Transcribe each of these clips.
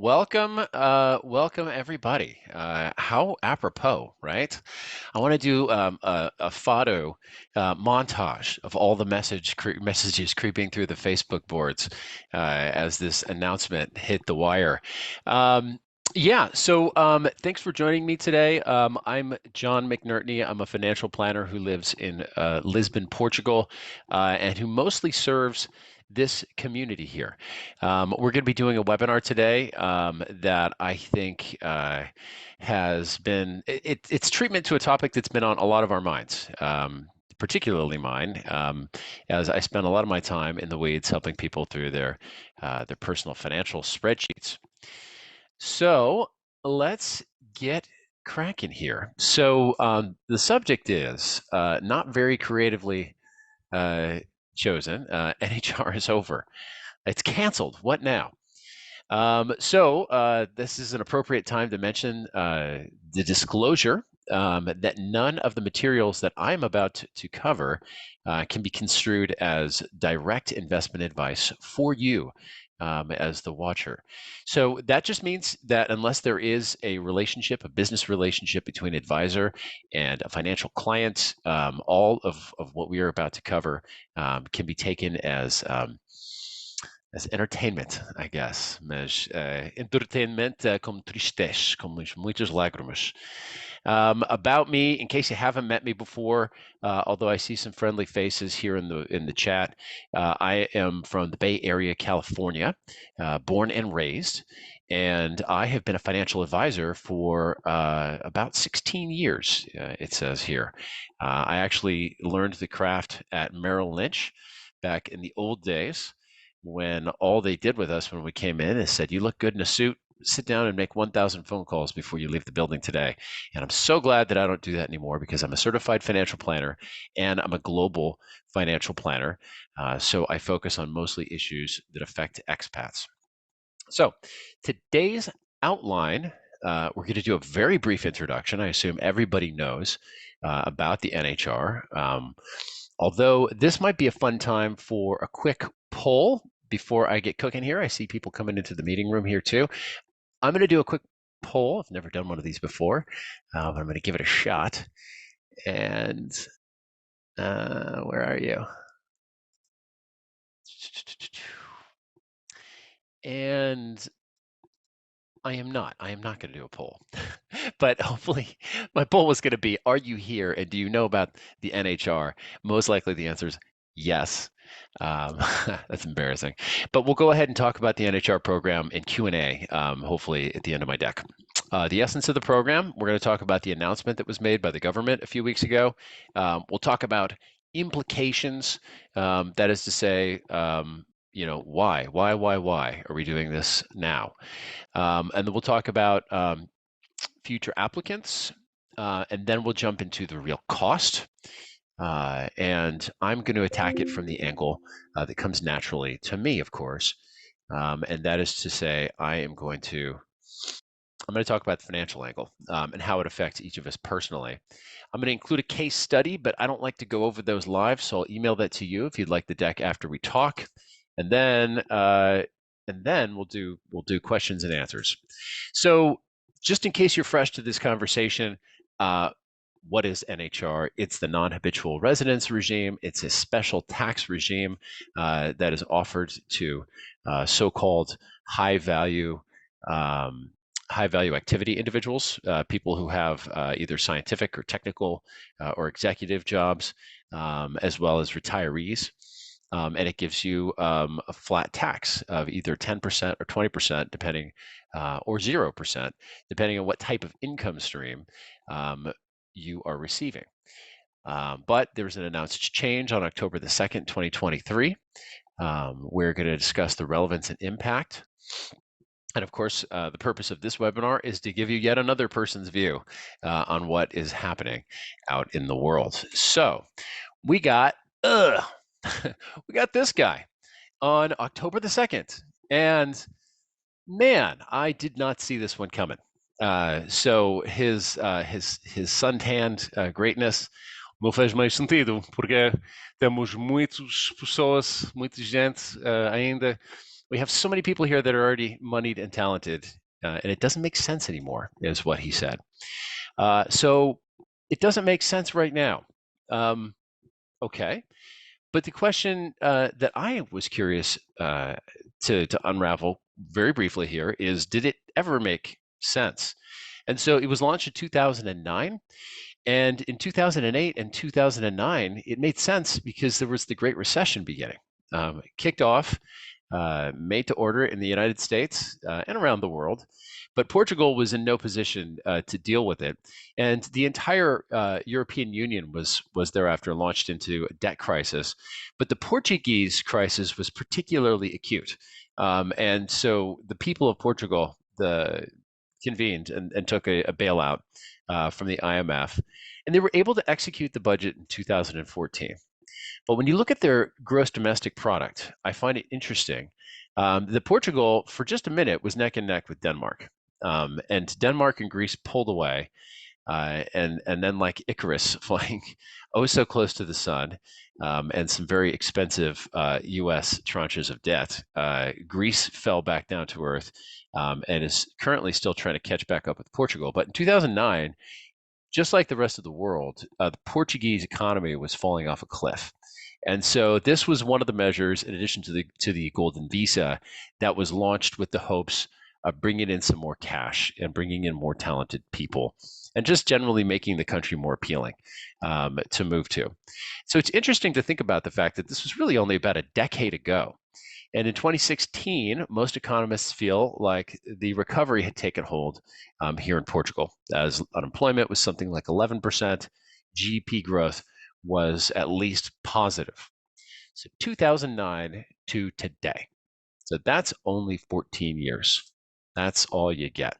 welcome everybody. How apropos, right? I want to do a photo montage of all the messages creeping through the Facebook boards as this announcement hit the wire. Um, thanks for joining me today. I'm John McNertney. I'm a financial planner who lives in Lisbon, Portugal, and who mostly serves this community here. We're going to be doing a webinar today that I think has been it's treatment to a topic that's been on a lot of our minds. Particularly mine, as I spend a lot of my time in the weeds helping people through their personal financial spreadsheets. So let's get cracking here. So the subject is not very creatively chosen. NHR is over. It's canceled. What now? This is an appropriate time to mention the disclosure that none of the materials that I'm about to cover can be construed as direct investment advice for you as the watcher. So that just means that unless there is a relationship, a business relationship between advisor and a financial client, all of what we are about to cover can be taken as entertainment, I guess, mas entertainment com tristeza, com muitas lágrimas. About me, in case you haven't met me before, although I see some friendly faces here in the chat, I am from the Bay Area, California, born and raised, and I have been a financial advisor for about 16 years. It says here. I actually learned the craft at Merrill Lynch back in the old days, when all they did with us when we came in is said, "You look good in a suit. Sit down and make 1,000 phone calls before you leave the building today." And I'm so glad that I don't do that anymore, because I'm a certified financial planner and I'm a global financial planner. So I focus on mostly issues that affect expats. So today's outline, we're going to do a very brief introduction. I assume everybody knows about the NHR. Although this might be a fun time for a quick poll before I get cooking here. I see people coming into the meeting room here too. I'm going to do a quick poll. I've never done one of these before, but I'm going to give it a shot. And where are you? And I am not going to do a poll. But hopefully my poll was going to be, are you here and do you know about the NHR? Most likely the answer is yes. That's embarrassing. But we'll go ahead and talk about the NHR program in Q&A, hopefully at the end of my deck. The essence of the program, we're going to talk about the announcement that was made by the government a few weeks ago. We'll talk about implications, that is to say, why are we doing this now? And then we'll talk about future applicants, and then we'll jump into the real cost. And I'm going to attack it from the angle that comes naturally to me, of course. And that is to say, I'm going to talk about the financial angle and how it affects each of us personally. I'm going to include a case study, but I don't like to go over those live, so I'll email that to you if you'd like the deck after we talk. And then we'll do questions and answers. So just in case you're fresh to this conversation, what is NHR? It's the non-habitual residence regime. It's a special tax regime that is offered to so-called high-value activity individuals, people who have either scientific or technical or executive jobs, as well as retirees. And it gives you a flat tax of either 10% or 20%, depending, or 0%, depending on what type of income stream you are receiving. But there's an announced change on October the 2nd, 2023. We're going to discuss the relevance and impact. And of course, the purpose of this webinar is to give you yet another person's view on what is happening out in the world. So we got we got this guy on October the 2nd. And man, I did not see this one coming. So his suntanned greatness não fez mais sentido, porque temos muitas pessoas, muita gente ainda We have so many people here that are already moneyed and talented, and it doesn't make sense anymore, is what he said. So it doesn't make sense right now. Okay. But the question that I was curious to unravel very briefly here is, did it ever make sense? And so it was launched in 2009. And in 2008 and 2009, it made sense because there was the Great Recession beginning. It kicked off, made to order in the United States and around the world. But Portugal was in no position to deal with it. And the entire European Union was thereafter launched into a debt crisis. But the Portuguese crisis was particularly acute. And so the people of Portugal convened and took a bailout from the IMF. And they were able to execute the budget in 2014. But when you look at their gross domestic product, I find it interesting that Portugal, for just a minute, was neck and neck with Denmark. And Denmark and Greece pulled away. And then, like Icarus, flying oh so close to the sun, and some very expensive U.S. tranches of debt, Greece fell back down to earth and is currently still trying to catch back up with Portugal. But in 2009, just like the rest of the world, the Portuguese economy was falling off a cliff. And so this was one of the measures, in addition to the golden visa, that was launched with the hopes of bringing in some more cash and bringing in more talented people, and just generally making the country more appealing to move to. So it's interesting to think about the fact that this was really only about a decade ago. And in 2016, most economists feel like the recovery had taken hold here in Portugal, as unemployment was something like 11%, GDP growth was at least positive. So 2009 to today. So that's only 14 years. That's all you get.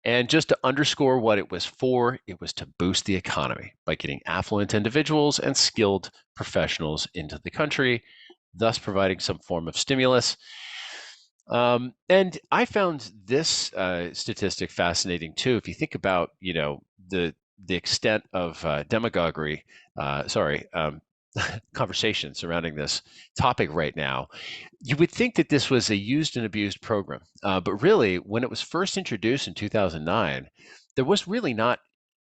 And just to underscore what it was to boost the economy by getting affluent individuals and skilled professionals into the country, thus providing some form of stimulus. And I found this statistic fascinating too. If you think about, the extent of demagoguery, conversation surrounding this topic right now, you would think that this was a used and abused program. But really, when it was first introduced in 2009, there was really not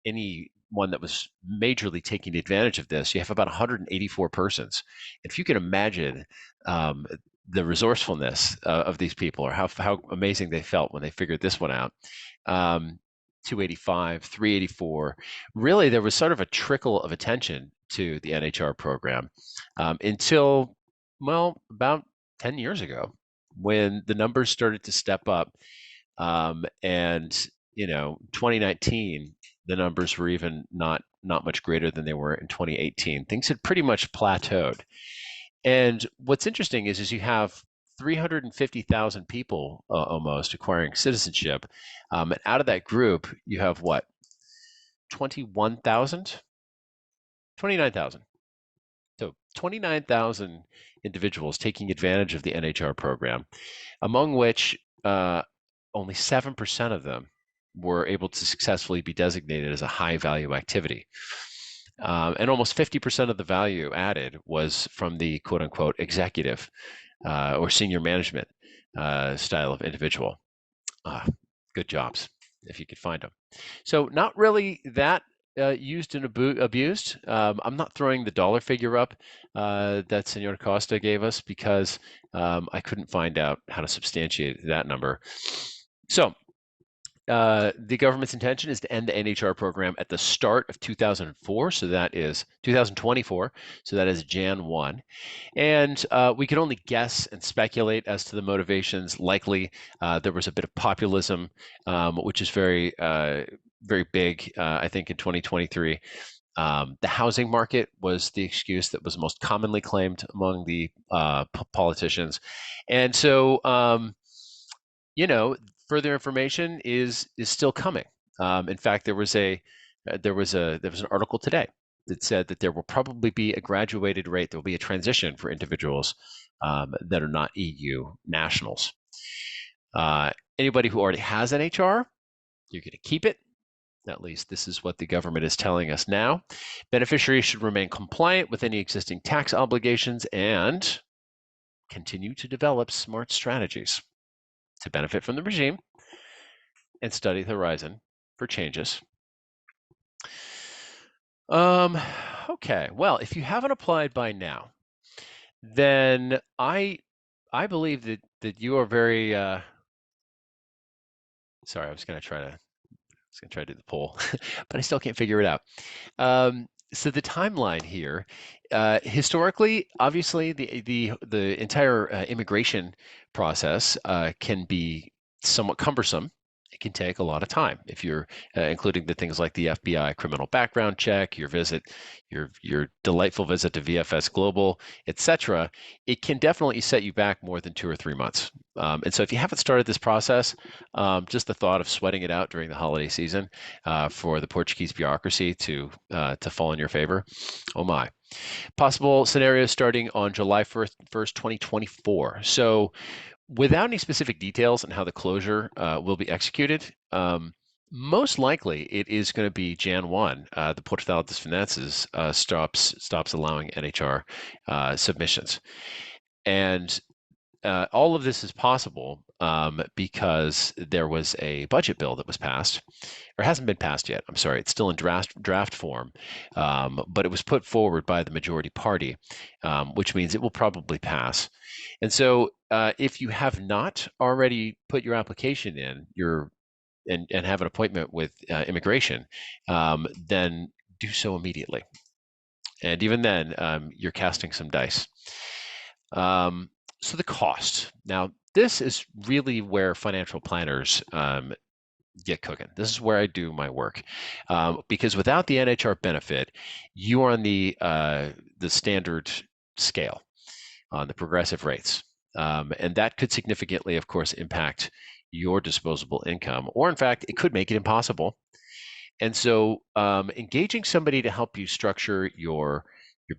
anyone that was majorly taking advantage of this. You have about 184 persons. If you can imagine the resourcefulness of these people, or how amazing they felt when they figured this one out. 285, 384. Really, there was sort of a trickle of attention to the NHR program until, well, about 10 years ago, when the numbers started to step up. And 2019, the numbers were even not much greater than they were in 2018. Things had pretty much plateaued. And what's interesting is you have 350,000 people almost acquiring citizenship. And out of that group, you have what? 21,000? 29,000. So 29,000 individuals taking advantage of the NHR program, among which only 7% of them were able to successfully be designated as a high value activity. And almost 50% of the value added was from the quote unquote executive or senior management style of individual. Good jobs if you could find them. So not really that used and abused. I'm not throwing the dollar figure up that Senor Costa gave us because I couldn't find out how to substantiate that number. So the government's intention is to end the NHR program at the start of 2004, so that is 2024, so that is Jan 1. And we can only guess and speculate as to the motivations. Likely, there was a bit of populism, which is very, very big, I think, in 2023. The housing market was the excuse that was most commonly claimed among the politicians. And so, further information is still coming. In fact, there was an article today that said that there will probably be a graduated rate. There will be a transition for individuals that are not EU nationals. Anybody who already has NHR, you're going to keep it. At least this is what the government is telling us now. Beneficiaries should remain compliant with any existing tax obligations, and continue to develop smart strategies to benefit from the regime and study the horizon for changes. Okay, well, if you haven't applied by now, then I believe that you are very sorry, I was gonna try to do the poll, but I still can't figure it out. So the timeline here, historically, obviously, the entire immigration process can be somewhat cumbersome. It can take a lot of time if you're including the things like the FBI criminal background check, your delightful visit to VFS Global, etc. It can definitely set you back more than 2 or 3 months. And so if you haven't started this process, just the thought of sweating it out during the holiday season for the Portuguese bureaucracy to fall in your favor, oh my. Possible scenarios starting on July 1st, 2024. So without any specific details on how the closure will be executed, most likely it is going to be Jan 1. The Portal das Finanças stops allowing NHR submissions. And all of this is possible because there was a budget bill that was passed, or hasn't been passed yet. I'm sorry, it's still in draft form, but it was put forward by the majority party, which means it will probably pass. And so, if you have not already put your application in, and have an appointment with immigration, then do so immediately. And even then, you're casting some dice. So the cost. Now, this is really where financial planners get cooking. This is where I do my work, because without the NHR benefit, you are on the standard scale, on the progressive rates, and that could significantly, of course, impact your disposable income, or in fact, it could make it impossible. And so, engaging somebody to help you structure your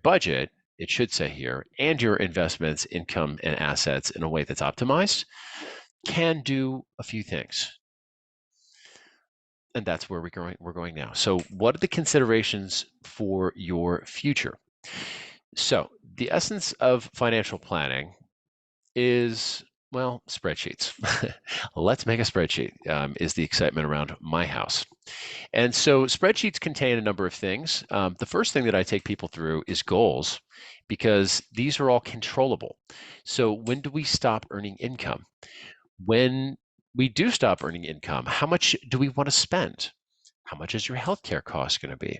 budget, it should say here, and your investments, income, and assets in a way that's optimized, can do a few things. And that's where we're going now. So what are the considerations for your future? So the essence of financial planning is, well, spreadsheets. Let's make a spreadsheet, is the excitement around my house. And so spreadsheets contain a number of things. The first thing that I take people through is goals, because these are all controllable. So when do we stop earning income? When we do stop earning income, how much do we want to spend? How much is your healthcare cost going to be?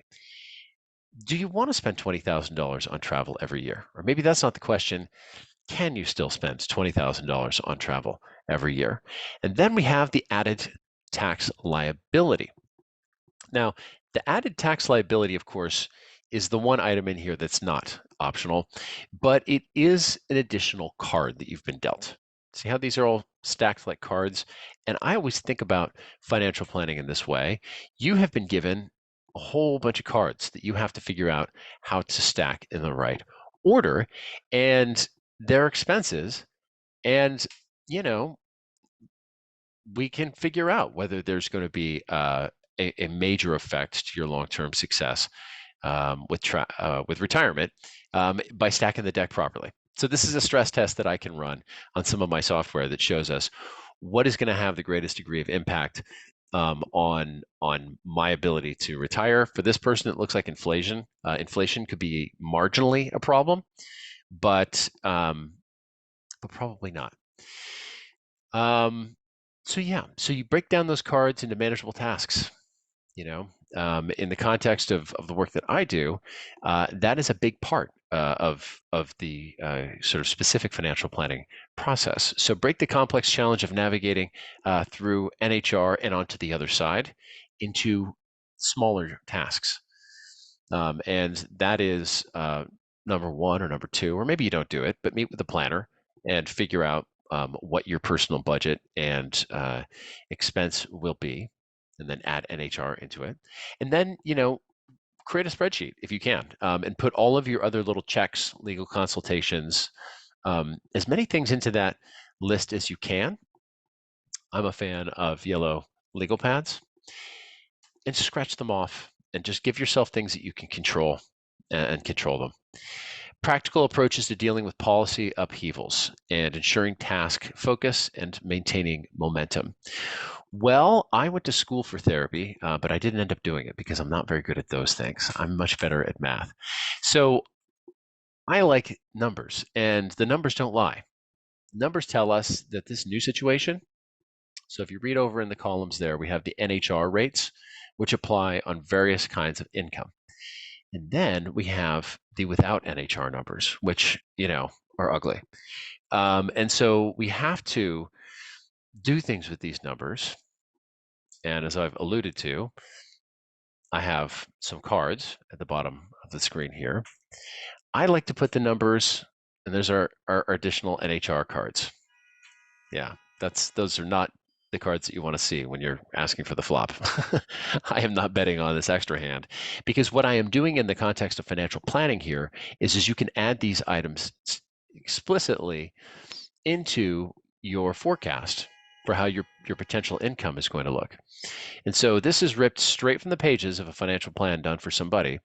Do you want to spend $20,000 on travel every year? Or maybe that's not the question. Can you still spend $20,000 on travel every year? And then we have the added tax liability. Now, the added tax liability, of course, is the one item in here that's not optional, but it is an additional card that you've been dealt. See how these are all stacked like cards? And I always think about financial planning in this way. You have been given a whole bunch of cards that you have to figure out how to stack in the right order, and their expenses. And, you know, we can figure out whether there's going to be a major effect to your long-term success with retirement by stacking the deck properly. So this is a stress test that I can run on some of my software that shows us what is going to have the greatest degree of impact on my ability to retire. For this person, it looks like inflation. Inflation could be marginally a problem, but probably not. So yeah, so you break down those cards into manageable tasks. You know, in the context of the work that I do, that is a big part of the sort of specific financial planning process. So break the complex challenge of navigating through NHR and onto the other side into smaller tasks. And that is number one or number two, or maybe you don't do it, but meet with the planner and figure out what your personal budget and expense will be, and then add NHR into it. And then, you know, create a spreadsheet if you can, and put all of your other little checks, legal consultations, as many things into that list as you can. I'm a fan of yellow legal pads, and scratch them off and just give yourself things that you can control and control them. Practical approaches to dealing with policy upheavals and ensuring task focus and maintaining momentum. Well, I went to school for therapy, but I didn't end up doing it because I'm not very good at those things. I'm much better at math. So I like numbers, and the numbers don't lie. Numbers tell us that this new situation, so if you read over in the columns there, we have the NHR rates, which apply on various kinds of income. And then we have the without NHR numbers, which, are ugly. And so we have to do things with these numbers. And as I've alluded to, I have some cards at the bottom of the screen here. I like to put the numbers, and there's our additional NHR cards. Yeah, those are not the cards that you want to see when you're asking for the flop. I am not betting on this extra hand, because what I am doing in the context of financial planning here is you can add these items explicitly into your forecast for how your potential income is going to look. And so this is ripped straight from the pages of a financial plan done for somebody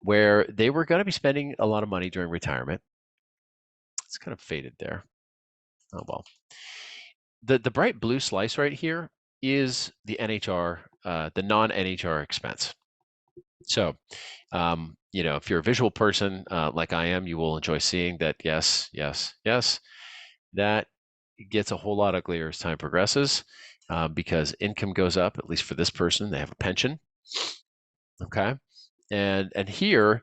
where they were going to be spending a lot of money during retirement. It's kind of faded there. Oh, well. The bright blue slice right here is the NHR, the non-NHR expense. So, if you're a visual person like I am, you will enjoy seeing that, yes, that gets a whole lot uglier as time progresses because income goes up, at least for this person. They have a pension. Okay. And here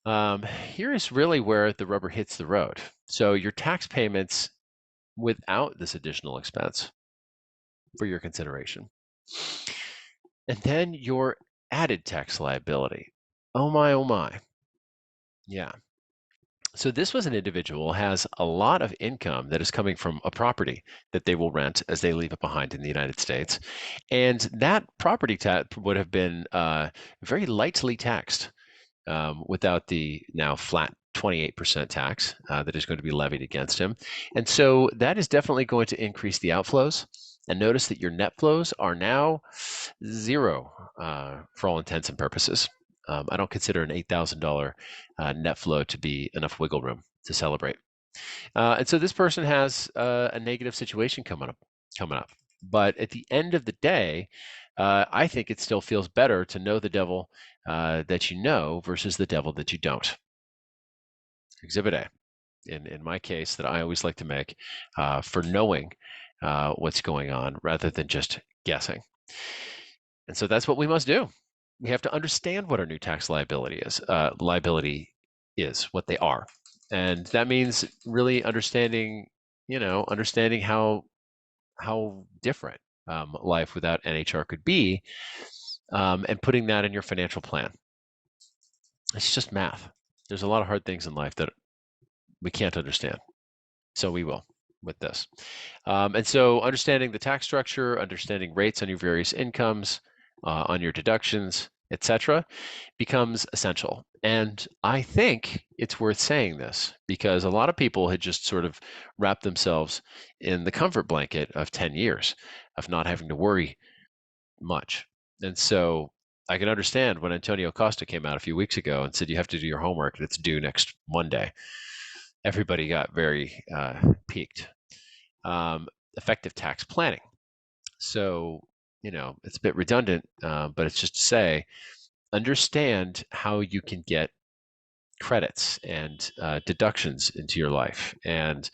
is really where the rubber hits the road. So your tax payments without this additional expense for your consideration. And then your added tax liability. Oh my. Yeah. So this was an individual has a lot of income that is coming from a property that they will rent as they leave it behind in the United States. And that property tax would have been very lightly taxed without the now flat 28% tax that is going to be levied against him. And so that is definitely going to increase the outflows. And notice that your net flows are now zero for all intents and purposes. I don't consider an $8,000 net flow to be enough wiggle room to celebrate. And so this person has a negative situation coming up. But at the end of the day, I think it still feels better to know the devil that you know versus the devil that you don't. Exhibit A, in my case, that I always like to make for knowing what's going on rather than just guessing. And so that's what we must do. We have to understand what our new tax liability is, what they are. And that means really understanding how different life without NHR could be, and putting that in your financial plan. It's just math. There's a lot of hard things in life that we can't understand. So we will with this. And so understanding the tax structure, understanding rates on your various incomes, on your deductions, etc., becomes essential. And I think it's worth saying this because a lot of people had just sort of wrapped themselves in the comfort blanket of 10 years of not having to worry much. And so I can understand when Antonio Costa came out a few weeks ago and said, you have to do your homework and it's due next Monday. Everybody got very peaked. Effective tax planning. So, it's a bit redundant, but it's just to say, understand how you can get credits and deductions into your life. And,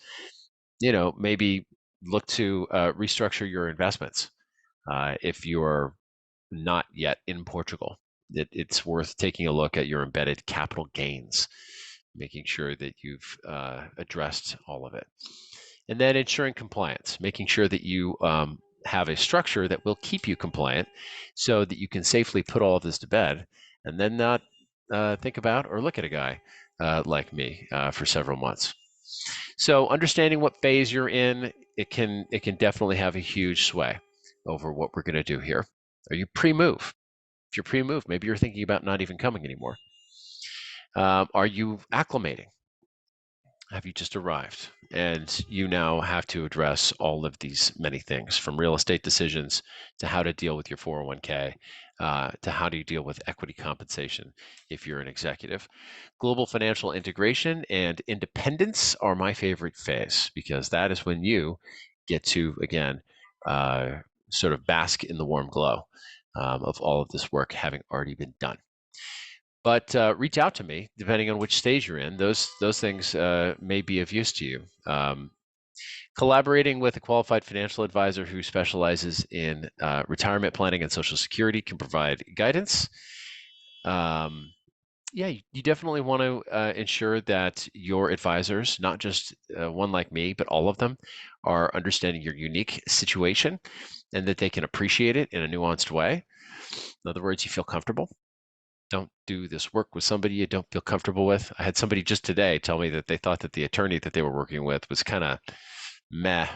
maybe look to restructure your investments if you're not yet in Portugal. It's worth taking a look at your embedded capital gains, making sure that you've addressed all of it. And then ensuring compliance, making sure that you have a structure that will keep you compliant so that you can safely put all of this to bed and then not think about or look at a guy like me for several months. So understanding what phase you're in, it can definitely have a huge sway over what we're going to do here. Are you pre-move? If you're pre-move, maybe you're thinking about not even coming anymore. Are you acclimating? Have you just arrived? And you now have to address all of these many things, from real estate decisions to how to deal with your 401k to how do you deal with equity compensation if you're an executive. Global financial integration and independence are my favorite phase, because that is when you get to, again, sort of bask in the warm glow of all of this work having already been done. But reach out to me, depending on which stage you're in. Those things may be of use to you. Collaborating with a qualified financial advisor who specializes in retirement planning and Social Security can provide guidance. Yeah, you definitely want to ensure that your advisors, not just one like me, but all of them, are understanding your unique situation and that they can appreciate it in a nuanced way. In other words, you feel comfortable. Don't do this work with somebody you don't feel comfortable with. I had somebody just today tell me that they thought that the attorney that they were working with was kind of meh.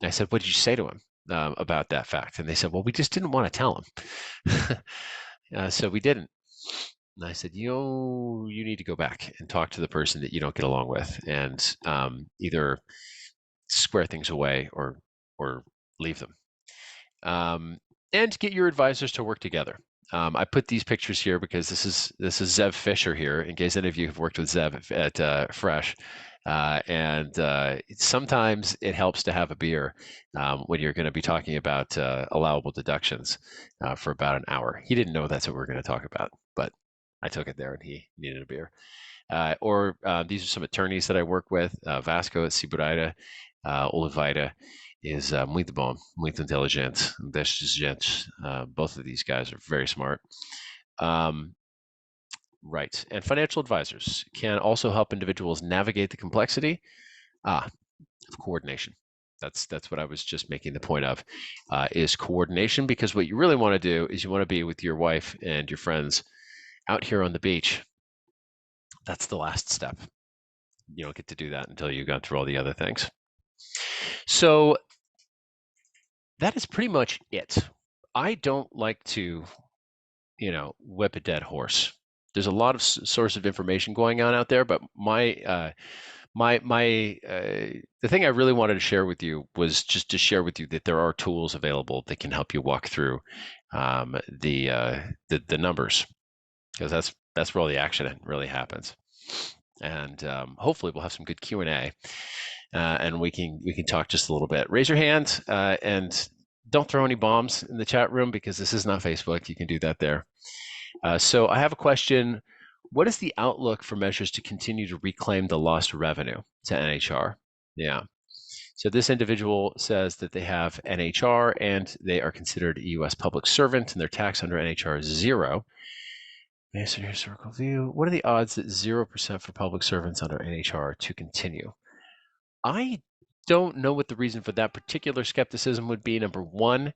I said, what did you say to him about that fact? And they said, well, we just didn't want to tell him. So we didn't. And I said, you need to go back and talk to the person that you don't get along with, and either square things away or leave them. And get your advisors to work together. I put these pictures here because this is Zev Fisher here, in case any of you have worked with Zev at Fresh. Sometimes it helps to have a beer when you're going to be talking about allowable deductions for about an hour. He didn't know that's what we were going to talk about, but I took it there and he needed a beer. These are some attorneys that I work with. Vasco at Cibraida, Oliveira is muito bom, muito inteligente, destes gente. Both of these guys are very smart. Right, and financial advisors can also help individuals navigate the complexity of coordination. That's what I was just making the point of, is coordination, because what you really want to do is you want to be with your wife and your friends out here on the beach. That's the last step. You don't get to do that until you got through all the other things. So that is pretty much it. I don't like to, whip a dead horse. There's a lot of source of information going on out there, but the thing I really wanted to share with you was just to share with you that there are tools available that can help you walk through the numbers, because that's where all the action really happens. And hopefully we'll have some good Q&A, and we can talk just a little bit. Raise your hand and don't throw any bombs in the chat room, because this is not Facebook. You can do that there. So I have a question. What is the outlook for measures to continue to reclaim the lost revenue to NHR? Yeah. So this individual says that they have NHR and they are considered a U.S. public servant, and their tax under NHR is 0. Based on your historical view, what are the odds that 0% for public servants under NHR to continue? I don't know what the reason for that particular skepticism would be. Number one,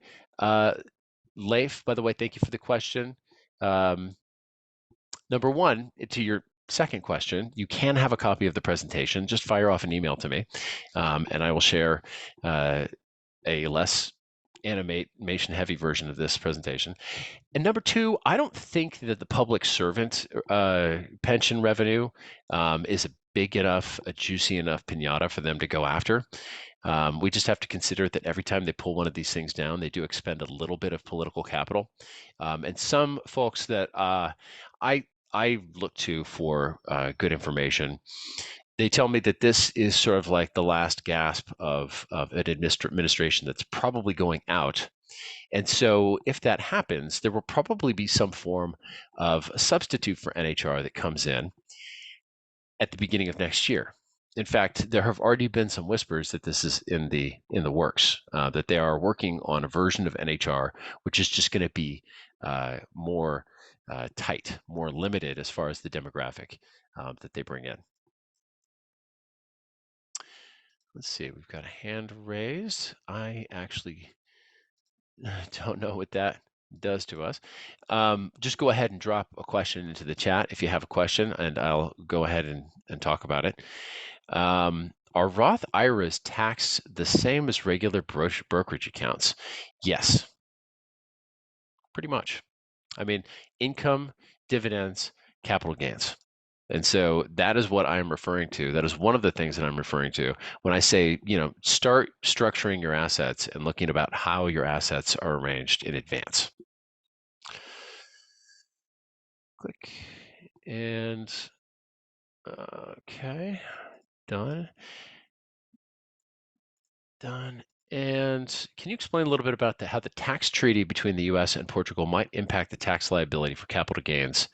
Leif, by the way, thank you for the question. Number one, to your second question, you can have a copy of the presentation. Just fire off an email to me, and I will share a less animation-heavy version of this presentation. And number two, I don't think that the public servant pension revenue is a big enough, a juicy enough pinata for them to go after. We just have to consider that every time they pull one of these things down, they do expend a little bit of political capital. And some folks that I look to for good information, they tell me that this is sort of like the last gasp of an administration that's probably going out. And so if that happens, there will probably be some form of a substitute for NHR that comes in at the beginning of next year. In fact, there have already been some whispers that this is in the works, that they are working on a version of NHR, which is just going to be more tight, more limited as far as the demographic that they bring in. Let's see, we've got a hand raised. I actually don't know what that does to us. Just go ahead and drop a question into the chat if you have a question, and I'll go ahead and talk about it. Are Roth IRAs taxed the same as regular brokerage accounts? Yes, pretty much. I mean, income, dividends, capital gains. And so that is what I'm referring to. That is one of the things that I'm referring to when I say, start structuring your assets and looking about how your assets are arranged in advance. Click and okay, done. Done. And can you explain a little bit about how the tax treaty between the U.S. and Portugal might impact the tax liability for capital gains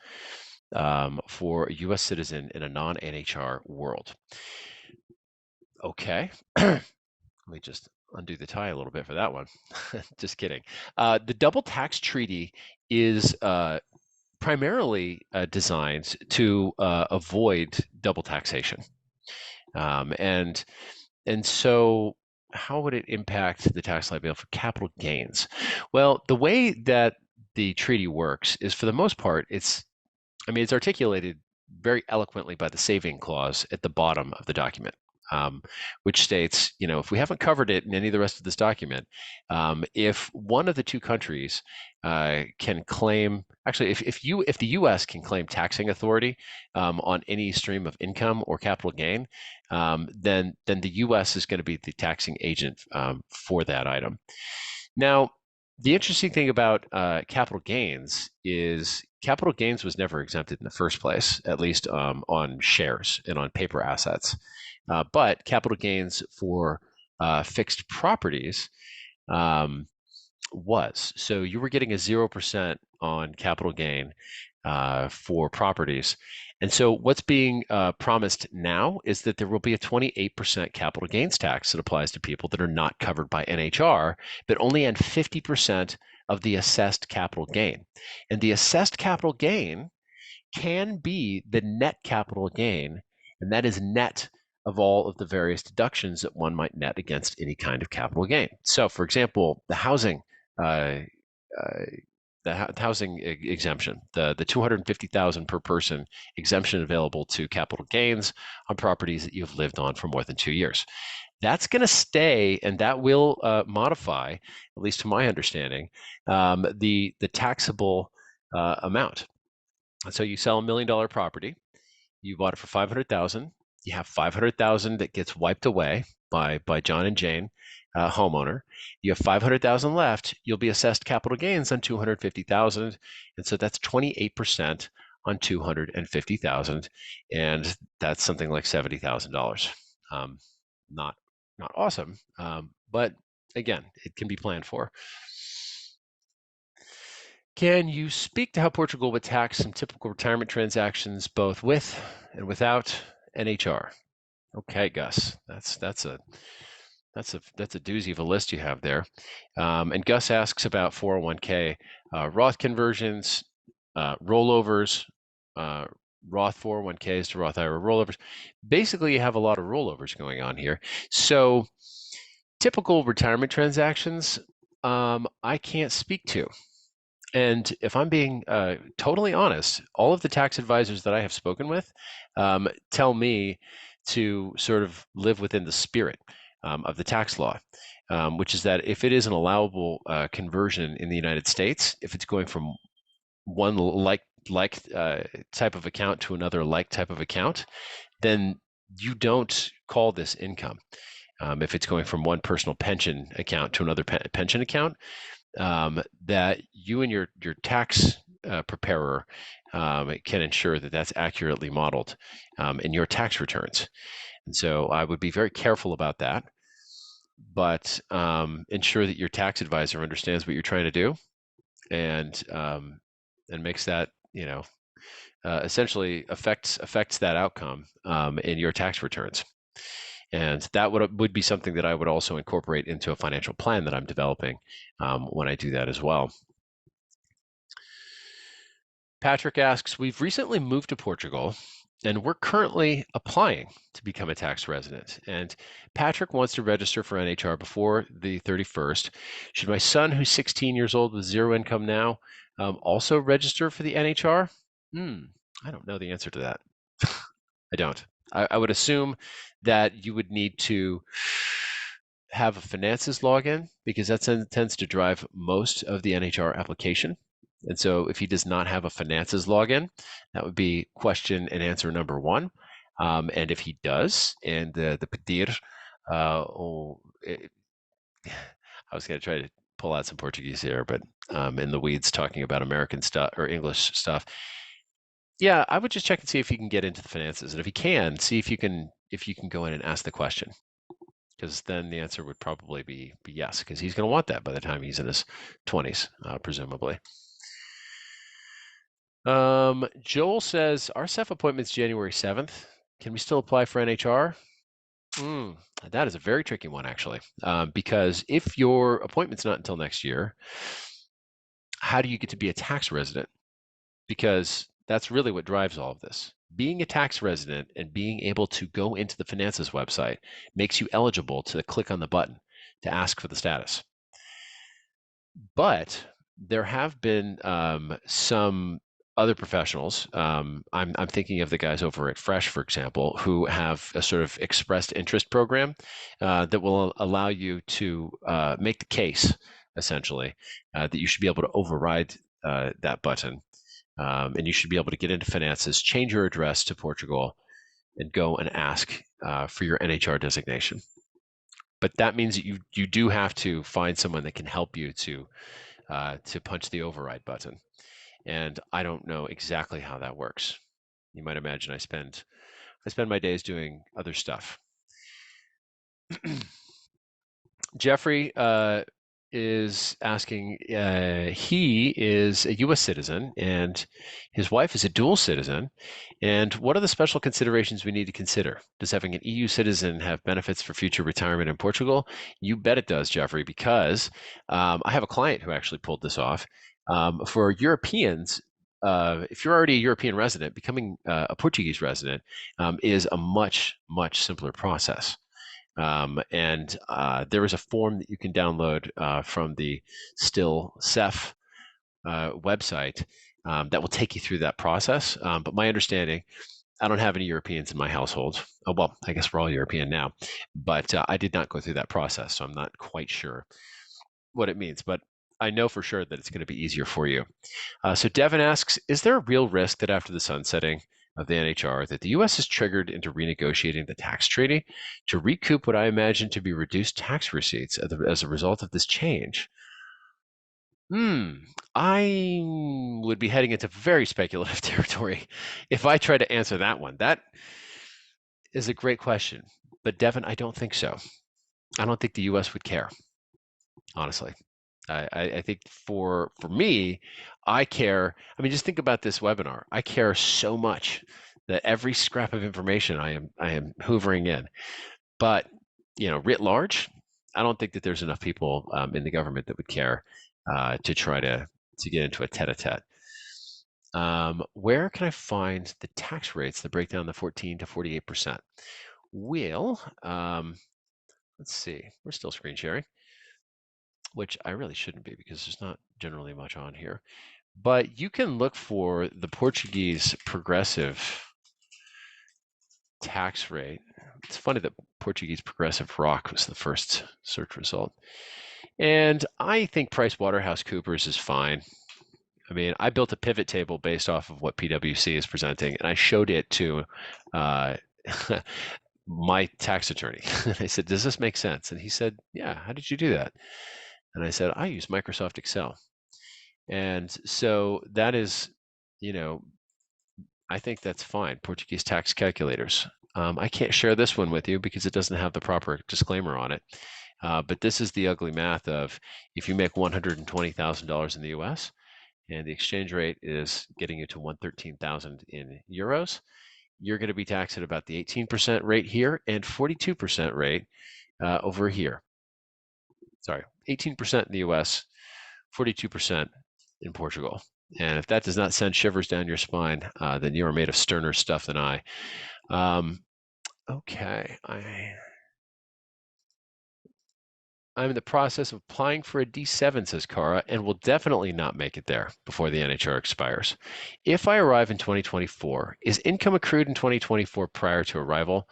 for a U.S. citizen in a non-NHR world? Okay. Let me just undo the tie a little bit for that one. Just kidding. The double tax treaty is primarily designed to avoid double taxation. And so how would it impact the tax liability for capital gains? Well, the way that the treaty works is, for the most part, it's articulated very eloquently by the saving clause at the bottom of the document, which states, if we haven't covered it in any of the rest of this document, if one of the two countries can claim, actually, if the U.S. can claim taxing authority on any stream of income or capital gain, then the U.S. is going to be the taxing agent for that item. Now, the interesting thing about capital gains is capital gains was never exempted in the first place, at least on shares and on paper assets. But capital gains for fixed properties was. So you were getting a 0% on capital gain for properties. And so what's being promised now is that there will be a 28% capital gains tax that applies to people that are not covered by NHR, but only on 50% of the assessed capital gain. And the assessed capital gain can be the net capital gain, and that is net of all of the various deductions that one might net against any kind of capital gain. So, for example, the housing exemption, the 250,000 per person exemption available to capital gains on properties that you've lived on for more than 2 years. That's going to stay, and that will modify, at least to my understanding, the taxable amount. So you sell $1 million property, you bought it for 500,000. You have 500,000 that gets wiped away by John and Jane, homeowner. You have 500,000 left. You'll be assessed capital gains on 250,000, and so that's 28% on 250,000, and that's something like $70,000. Not awesome, but again, it can be planned for. Can you speak to how Portugal would tax some typical retirement transactions, both with and without NHR? Okay, Gus, that's a doozy of a list you have there. And Gus asks about 401k Roth conversions, rollovers, Roth 401ks to Roth IRA rollovers. Basically, you have a lot of rollovers going on here. So typical retirement transactions, I can't speak to. And if I'm being totally honest, all of the tax advisors that I have spoken with tell me to sort of live within the spirit of the tax law, which is that if it is an allowable conversion in the United States, if it's going from one like type of account to another like type of account, then you don't call this income. If it's going from one personal pension account to another pension account, that you and your tax preparer can ensure that that's accurately modeled in your tax returns. And so I would be very careful about that, but ensure that your tax advisor understands what you're trying to do, and makes that, essentially affects that outcome in your tax returns. And that would be something that I would also incorporate into a financial plan that I'm developing when I do that as well. Patrick asks, we've recently moved to Portugal, and we're currently applying to become a tax resident. And Patrick wants to register for NHR before the 31st. Should my son, who's 16 years old with zero income now, also register for the NHR? I don't know the answer to that. I don't. I would assume that you would need to have a finances login, because that tends to drive most of the NHR application. And so if he does not have a finances login, that would be question and answer number one. And if he does, and the pedir, I was going to try to pull out some Portuguese here, but in the weeds talking about American stuff or English stuff. Yeah, I would just check and see if he can get into the finances, and if he can, see if you can go in and ask the question, because then the answer would probably be yes, because he's going to want that by the time he's in his 20s, presumably. Joel says our SEF appointment's January 7th. Can we still apply for NHR? That is a very tricky one, actually, because if your appointment's not until next year, how do you get to be a tax resident? Because that's really what drives all of this. Being a tax resident and being able to go into the finances website makes you eligible to click on the button to ask for the status. But there have been some other professionals. I'm thinking of the guys over at Fresh, for example, who have a sort of expressed interest program that will allow you to make the case, essentially, that you should be able to override that button, and you should be able to get into finances, change your address to Portugal, and go and ask for your NHR designation. But that means that you do have to find someone that can help you to punch the override button. And I don't know exactly how that works. You might imagine I spend my days doing other stuff. Jeffrey is asking, he is a U.S. citizen and his wife is a dual citizen. And what are the special considerations we need to consider? Does having an EU citizen have benefits for future retirement in Portugal? You bet it does, Jeffrey, because I have a client who actually pulled this off. For Europeans, if you're already a European resident, becoming a Portuguese resident is a much, much simpler process. And there is a form that you can download from the Still CEF website that will take you through that process. But my understanding, I don't have any Europeans in my household. Oh, well, I guess we're all European now, but I did not go through that process, so I'm not quite sure what it means. But I know for sure that it's going to be easier for you. So Devin asks, is there a real risk that after the sunsetting of the NHR that the U.S. is triggered into renegotiating the tax treaty to recoup what I imagine to be reduced tax receipts as a result of this change? I would be heading into very speculative territory if I try to answer that one. That is a great question. But Devin, I don't think so. I don't think the U.S. would care, honestly. I think for me, I care. I mean, just think about this webinar. I care so much that every scrap of information I am hoovering in. But writ large, I don't think that there's enough people in the government that would care to try to get into a tete-a-tete. Where can I find the tax rates that break down the 14 to 48%? Well, let's see. We're still screen sharing, which I really shouldn't be because there's not generally much on here. But you can look for the Portuguese progressive tax rate. It's funny that Portuguese progressive rock was the first search result. And I think PricewaterhouseCoopers is fine. I mean, I built a pivot table based off of what PwC is presenting, and I showed it to my tax attorney. I said, does this make sense? And he said, yeah, how did you do that? And I said, I use Microsoft Excel. And so that is, I think that's fine. Portuguese tax calculators. I can't share this one with you because it doesn't have the proper disclaimer on it. But this is the ugly math of if you make $120,000 in the US and the exchange rate is getting you to 113,000 in euros, you're going to be taxed at about the 18% rate here and 42% rate over here. Sorry, 18% in the US, 42% in Portugal. And if that does not send shivers down your spine, then you are made of sterner stuff than I. Okay, I'm in the process of applying for a D7, says Cara, and will definitely not make it there before the NHR expires. If I arrive in 2024, is income accrued in 2024 prior to arrival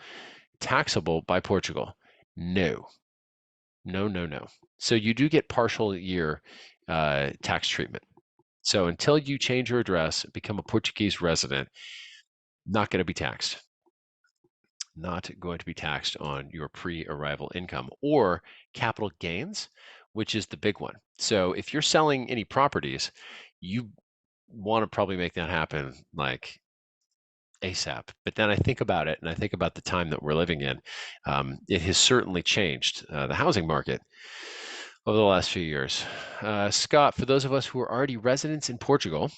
taxable by Portugal? No. No, no, no. So you do get partial year tax treatment. So until you change your address, become a Portuguese resident, not going to be taxed. Not going to be taxed on your pre-arrival income or capital gains, which is the big one. So if you're selling any properties, you want to probably make that happen like ASAP. But then I think about it, and I think about the time that we're living in. It has certainly changed the housing market over the last few years. Scott, for those of us who are already residents in Portugal,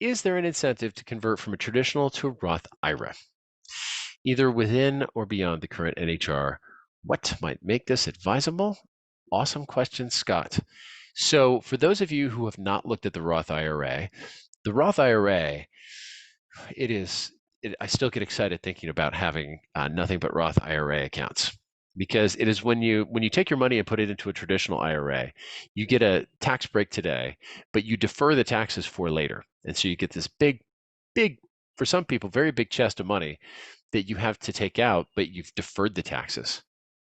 is there an incentive to convert from a traditional to a Roth IRA, either within or beyond the current NHR? What might make this advisable? Awesome question, Scott. So for those of you who have not looked at the Roth IRA, I still get excited thinking about having nothing but Roth IRA accounts, because it is when you take your money and put it into a traditional IRA, you get a tax break today, but you defer the taxes for later. And so you get this big, for some people, very big chest of money that you have to take out, but you've deferred the taxes.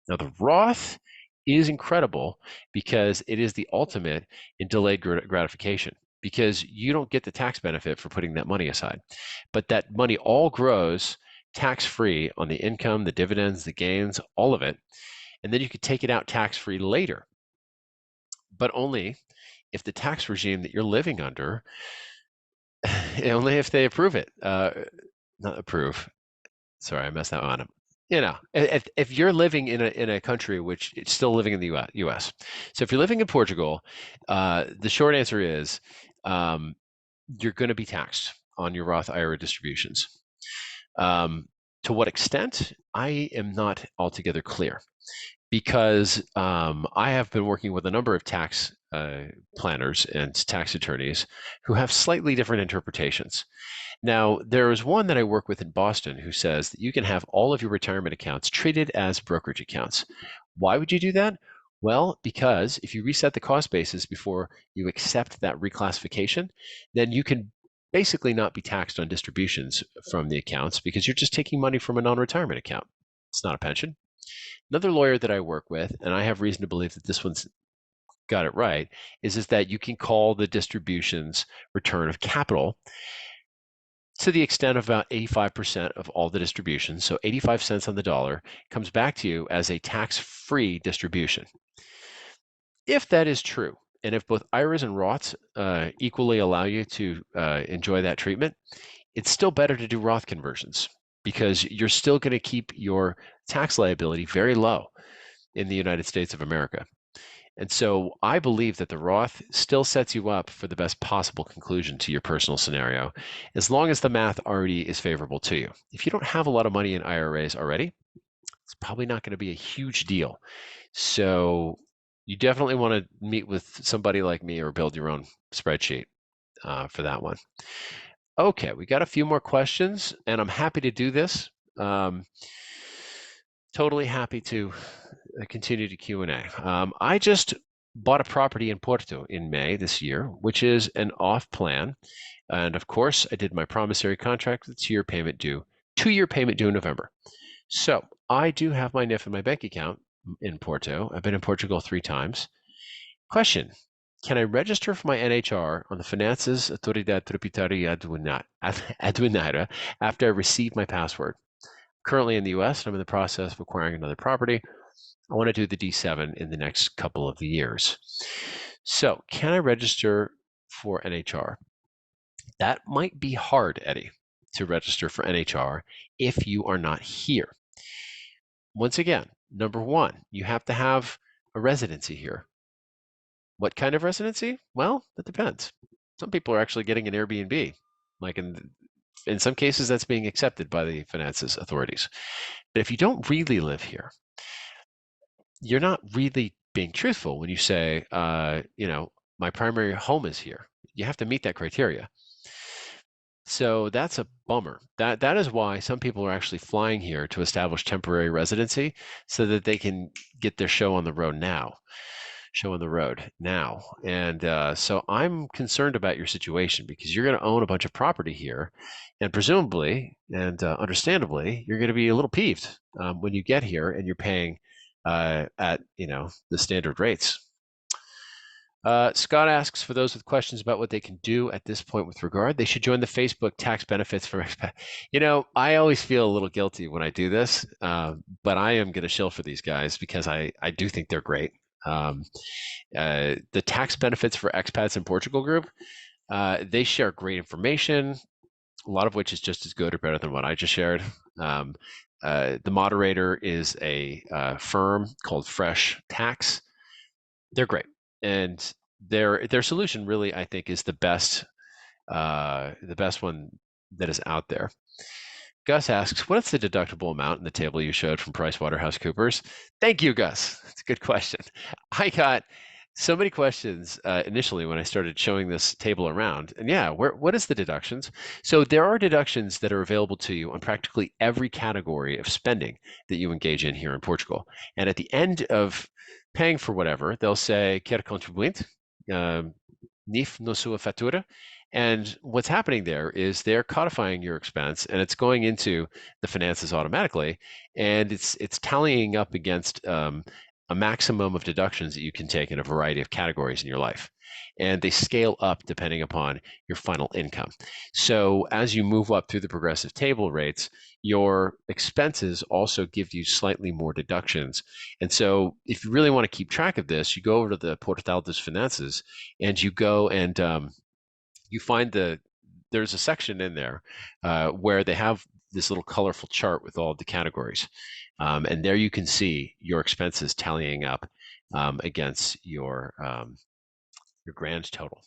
Now, the Roth is incredible because it is the ultimate in delayed gratification, because you don't get the tax benefit for putting that money aside. But that money all grows tax-free on the income, the dividends, the gains, all of it. And then you could take it out tax-free later, but only if the tax regime that you're living under, only if they approve it. Not approve. Sorry, I messed that one up. If you're living in a country which it's still living in the U.S. So if you're living in Portugal, the short answer is you're going to be taxed on your Roth IRA distributions. To what extent, I am not altogether clear, because I have been working with a number of tax planners and tax attorneys who have slightly different interpretations. Now, there is one that I work with in Boston who says that you can have all of your retirement accounts treated as brokerage accounts. Why would you do that? Well, because if you reset the cost basis before you accept that reclassification, then you can basically not be taxed on distributions from the accounts, because you're just taking money from a non-retirement account. It's not a pension. Another lawyer that I work with, and I have reason to believe that this one's got it right, is that you can call the distributions return of capital to the extent of about 85% of all the distributions. So 85 cents on the dollar comes back to you as a tax-free distribution. If that is true, and if both IRAs and Roths equally allow you to enjoy that treatment, it's still better to do Roth conversions, because you're still going to keep your tax liability very low in the United States of America. And so I believe that the Roth still sets you up for the best possible conclusion to your personal scenario, as long as the math already is favorable to you. If you don't have a lot of money in IRAs already, it's probably not going to be a huge deal. So you definitely want to meet with somebody like me or build your own spreadsheet for that one. Okay, we got a few more questions, and I'm happy to do this. Totally happy to continue to Q&A. I just bought a property in Porto in May this year, which is an off plan. And of course, I did my promissory contract with 2-year payment due in November. So I do have my NIF in my bank account in Porto. I've been in Portugal 3 times. Question: can I register for my NHR on the Finanças Autoridade Tributária Aduaneira after I receive my password? Currently in the US, and I'm in the process of acquiring another property. I want to do the D7 in the next couple of years. So can I register for NHR? That might be hard, Eddie, to register for NHR if you are not here. Once again, number one, you have to have a residency here. What kind of residency? Well, that depends. Some people are actually getting an Airbnb. Like in some cases, that's being accepted by the finances authorities. But if you don't really live here, you're not really being truthful when you say, my primary home is here. You have to meet that criteria. So that's a bummer. That is why some people are actually flying here to establish temporary residency, so that they can get their show on the road now. And so I'm concerned about your situation, because you're going to own a bunch of property here, and presumably and understandably, you're going to be a little peeved when you get here and you're paying at the standard rates. Scott asks, for those with questions about what they can do at this point with regard, they should join the Facebook tax benefits for expat. I always feel a little guilty when I do this, but I am going to shill for these guys, because I do think they're great. The tax benefits for expats in Portugal group, they share great information. a lot of which is just as good or better than what I just shared. The moderator is a firm called Fresh Tax. They're great, and their solution really, I think, is the best one that is out there. Gus asks, what's the deductible amount in the table you showed from PricewaterhouseCoopers? Thank you, Gus. That's a good question. I got so many questions initially when I started showing this table around. And yeah, what is the deductions? So there are deductions that are available to you on practically every category of spending that you engage in here in Portugal. And at the end of paying for whatever, they'll say, quer contribuinte, NIF no sua fatura. And what's happening there is they're codifying your expense and it's going into the finances automatically. And it's tallying up against a maximum of deductions that you can take in a variety of categories in your life. And they scale up depending upon your final income. So as you move up through the progressive table rates, your expenses also give you slightly more deductions. And so if you really want to keep track of this, you go over to the Portal dos Finanças and you go and you find there's a section in there where they have this little colorful chart with all of the categories. And there you can see your expenses tallying up against your grand total.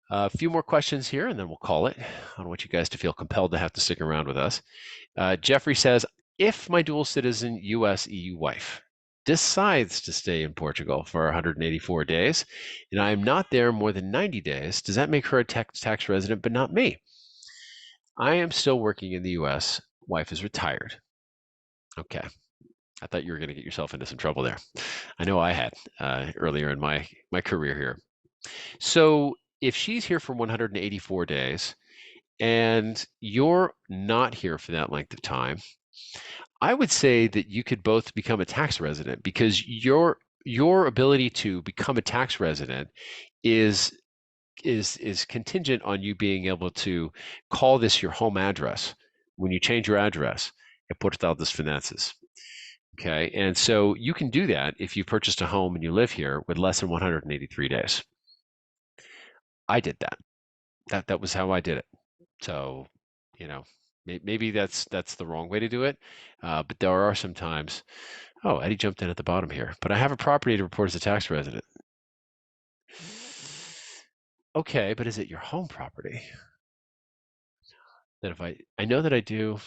A few more questions here, and then we'll call it. I don't want you guys to feel compelled to have to stick around with us. Jeffrey says, if my dual citizen US EU wife decides to stay in Portugal for 184 days, and I am not there more than 90 days, does that make her a tax resident but not me? I am still working in the US. Wife is retired. Okay. I thought you were going to get yourself into some trouble there. I know I had earlier in my career here. So if she's here for 184 days and you're not here for that length of time, I would say that you could both become a tax resident because your ability to become a tax resident is contingent on you being able to call this your home address when you change your address at Portal dos Finanças. Okay, and so you can do that if you purchased a home and you live here with less than 183 days. I did that. That was how I did it. So, you know, maybe that's the wrong way to do it, but there are some times. Oh, Eddie jumped in at the bottom here, but I have a property to report as a tax resident. Okay, but is it your home property? That if I know that I do.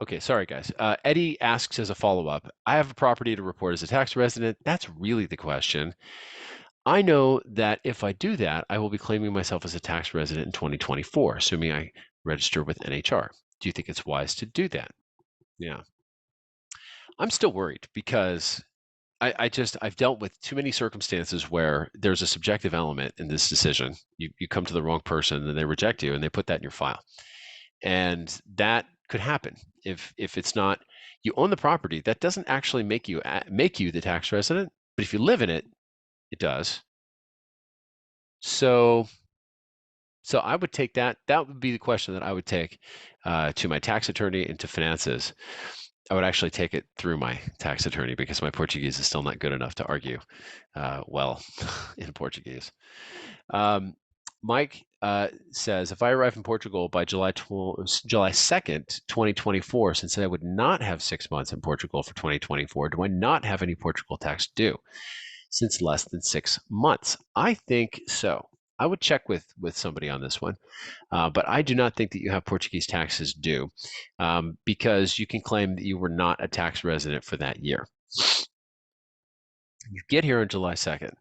Okay, sorry guys. Eddie asks as a follow-up, I have a property to report as a tax resident. That's really the question. I know that if I do that, I will be claiming myself as a tax resident in 2024, assuming I register with NHR. Do you think it's wise to do that? Yeah. I'm still worried because I've dealt with too many circumstances where there's a subjective element in this decision. You come to the wrong person and they reject you and they put that in your file. And that could happen if it's not, you own the property, that doesn't actually make you the tax resident, but if you live in it, it does. So I would take that. That would be the question that I would take to my tax attorney and to finances. I would actually take it through my tax attorney because my Portuguese is still not good enough to argue well in Portuguese. Mike says, if I arrive in Portugal by July 2nd, 2024, since I would not have 6 months in Portugal for 2024, do I not have any Portugal tax due since less than 6 months? I think so. I would check with somebody on this one, but I do not think that you have Portuguese taxes due because you can claim that you were not a tax resident for that year. You get here on July 2nd.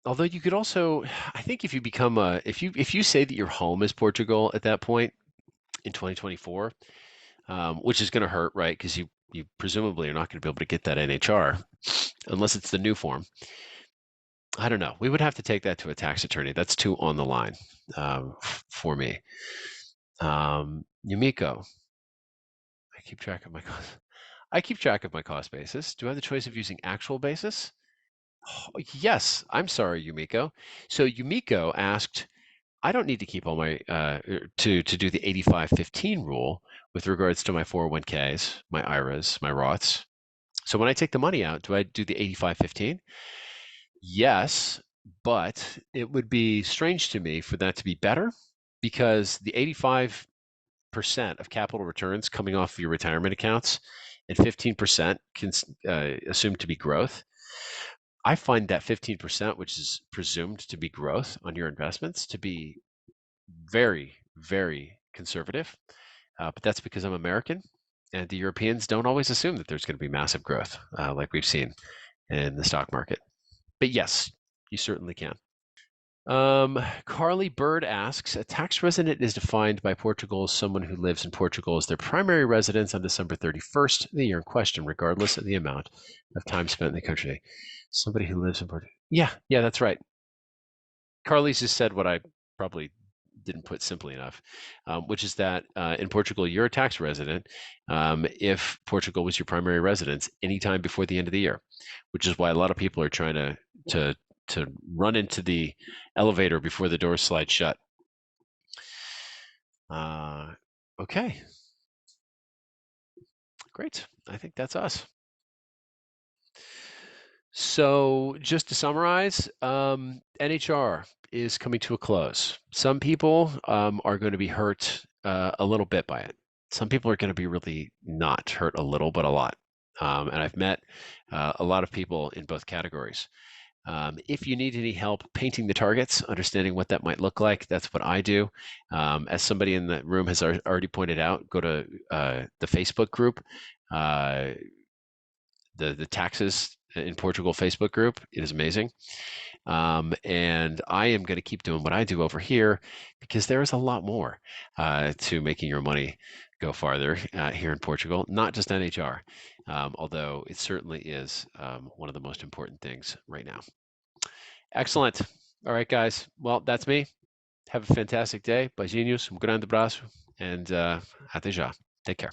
Although you could also, I think if you become if you say that your home is Portugal at that point in 2024, which is going to hurt, right? Because you presumably are not going to be able to get that NHR unless it's the new form. I don't know. We would have to take that to a tax attorney. That's too on the line for me. Yumiko, I keep track of my cost basis. Do I have the choice of using actual basis? Oh, yes. I'm sorry, Yumiko. So Yumiko asked, I don't need to keep all my to do the 85-15 rule with regards to my 401ks, my IRAs, my Roths. So when I take the money out, do I do the 85-15? Yes, But it would be strange to me for that to be better, because the 85% of capital returns coming off of your retirement accounts and 15% assumed to be growth. I find that 15%, which is presumed to be growth on your investments, to be very, very conservative. But that's because I'm American, and the Europeans don't always assume that there's going to be massive growth, like we've seen in the stock market. But yes, you certainly can. Carly Bird asks, a tax resident is defined by Portugal as someone who lives in Portugal as their primary residence on December 31st, the year in question, regardless of the amount of time spent in the country. Somebody who lives in Portugal. Yeah, that's right. Carly's just said what I probably didn't put simply enough, which is that in Portugal, you're a tax resident if Portugal was your primary residence anytime before the end of the year, which is why a lot of people are trying to run into the elevator before the doors slide shut. Okay. Great. I think that's us. So just to summarize, NHR is coming to a close. Some people are going to be hurt a little bit by it. Some people are going to be really not hurt a little, but a lot. And I've met a lot of people in both categories. If you need any help painting the targets, understanding what that might look like, that's what I do. As somebody in the room has already pointed out, go to the Facebook group, the taxes in Portugal Facebook group. It is amazing. And I am going to keep doing what I do over here, because there is a lot more to making your money go farther here in Portugal, not just NHR, although it certainly is one of the most important things right now. Excellent. All right, guys. Well, that's me. Have a fantastic day. Beijinhos, grande abraço, and até já. Take care.